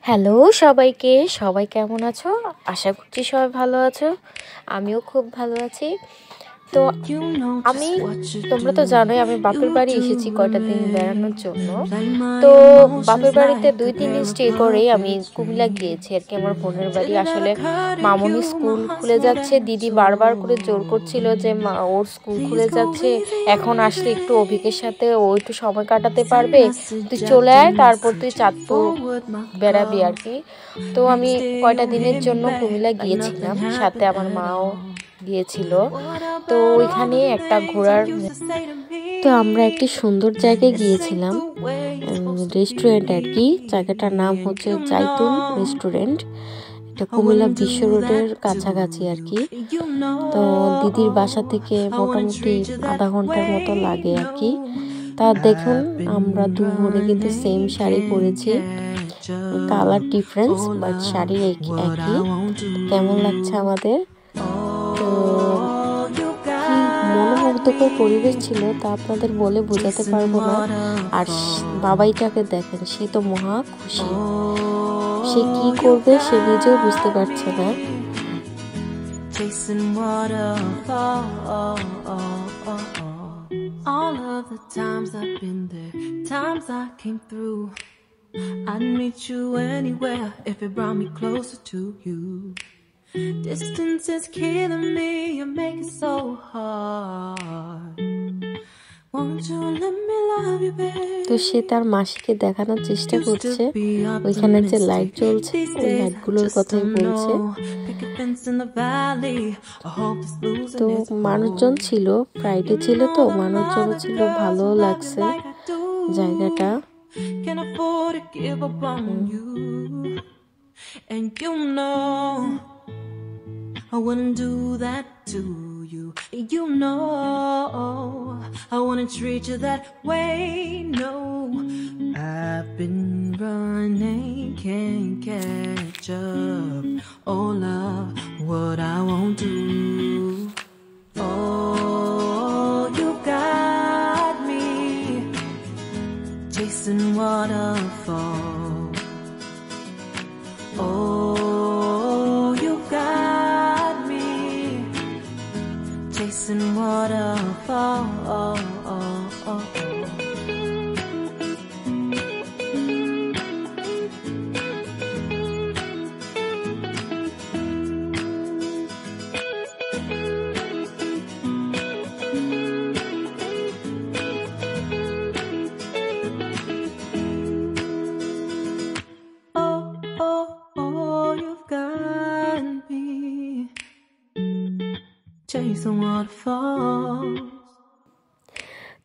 Hello সবাইকে, সবাই কেমন আছো? আশা করছি সবাই ভালো আছো। আমিও খুব ভালো আছি। তো আমি তোমরা তো জানোই আমি বাপের বাড়ি এসেছি কয়টা দিন বেড়ানোর জন্য। তো বাপের বাড়িতে 2-3 দিন স্টে করেই আমি কুমিল্লা গিয়েছি আর কি, আমার বোনের বাড়ি। আসলে মামুনি স্কুল খুলে যাচ্ছে, দিদি বারবার করে জোর করছিল যে ওর স্কুল খুলে যাচ্ছে, এখন আসলে একটু অভিকের সাথে ও একটু সময় কাটাতে পারবে, তুই চলে আয়, তারপর তুই চাঁদপুর বেড়াবি আর কি। তো আমি কয়টা দিনের জন্য কুমিল্লা গিয়েছিলাম, সাথে আমার মাও গিয়েছিল। তো ওইখানে একটা ঘোরার, তো আমরা একটি সুন্দর জায়গায় গিয়েছিলাম, রেস্টুরেন্ট আর কি। জায়গাটার নাম হচ্ছে জাইতুন রেস্টুরেন্ট। এটা কুমিল্লা বিশ্ব রোডের কাছাকাছি আর কি। তো দিদির বাসা থেকে মোটামুটি আধা ঘন্টার মতো লাগে আর কি। তা দেখুন আমরা দু বোনে কিন্তু সেম শাড়ি পরেছি, কালার ডিফারেন্স বাট শাড়ি একই। কেমন লাগছে আমাদের? তো কি মনোমুগ্ধকর পরিবেশ ছিল তা আপনাদের বলে বোঝাতে পারবো না। আর বাবাইটাকে দেখেন, সে তো মহা খুশি, সে কি করবে সে নিজেও বুঝতে পারছে না। All of the times I've been there, times I came through, I'd meet you anywhere if it brought me closer to you. Distance is killing me, you make it so hard. Won't you let me love you, babe? তো সে তার মাসিকে দেখানোর চেষ্টা করছে, ওইখানে যে light জ্বলছে ওই লাইটগুলোর কথাই বলছে। তো মানুষজন ছিল, ফ্রাইডে ছিল তো মানুষজন ছিল, ভালো লাগছে জায়গাটা। Can afford to give up on you, and you know I wouldn't do that to you. You know I wouldn't treat you that way. No, I've been running, can't catch up. Oh love, what I won't do. Oh, you got me chasing waterfalls. Oh, you got me chasing waterfalls.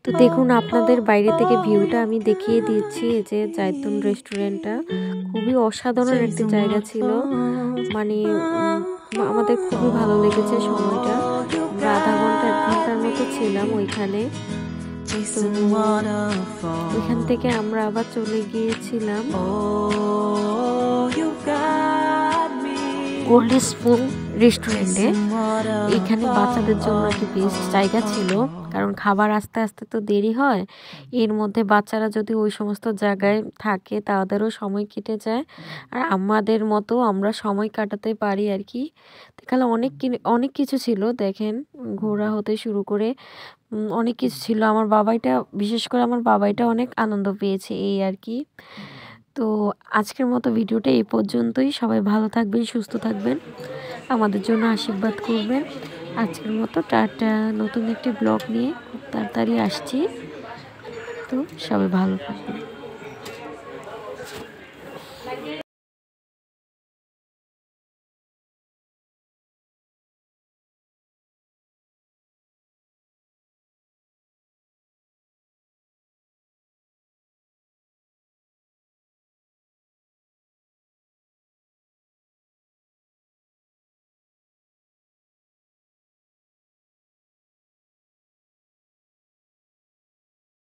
তো দেখুন আপনাদের বাইরে থেকে ভিউটা আমি দেখিয়ে দিচ্ছি। এই যে জাইতুন রেস্টুরেন্টটা খুবই অসাধারণ একটি জায়গা ছিল, মানে আমাদের খুবই ভালো লেগেছে সময়টা। আমরা আধা ঘন্টা 1 ঘন্টার মতো ছিলাম ওইখানে। ওইখান থেকে আমরা আবার চলে গিয়েছিলাম গোল্ডেন স্পুন রেস্টুরেন্টে। এখানে বাচ্চাদের জন্য একটি বেস্ট জায়গা ছিল, কারণ খাবার আস্তে আস্তে তো দেরি হয়, এর মধ্যে বাচ্চারা যদি ওই সমস্ত জায়গায় থাকে তাদেরও সময় কেটে যায়, আর আমাদের মতো আমরা সময় কাটাতে পারি আর কি। এখানে অনেক কিছু ছিল, দেখেন ঘোরা হতে শুরু করে অনেক কিছু ছিল। আমার বাবাইটা, বিশেষ করে আমার বাবাইটা অনেক আনন্দ পেয়েছে এই আর কি। তো আজকের মতো ভিডিওটা এই পর্যন্তই। সবাই ভালো থাকবেন, সুস্থ থাকবেন, আমাদের জন্য আশীর্বাদ করবেন। আজকের মতো টাটা। নতুন একটি ব্লগ নিয়ে খুব তাড়াতাড়ি আসছি। তো সবাই ভালো থাকবেন।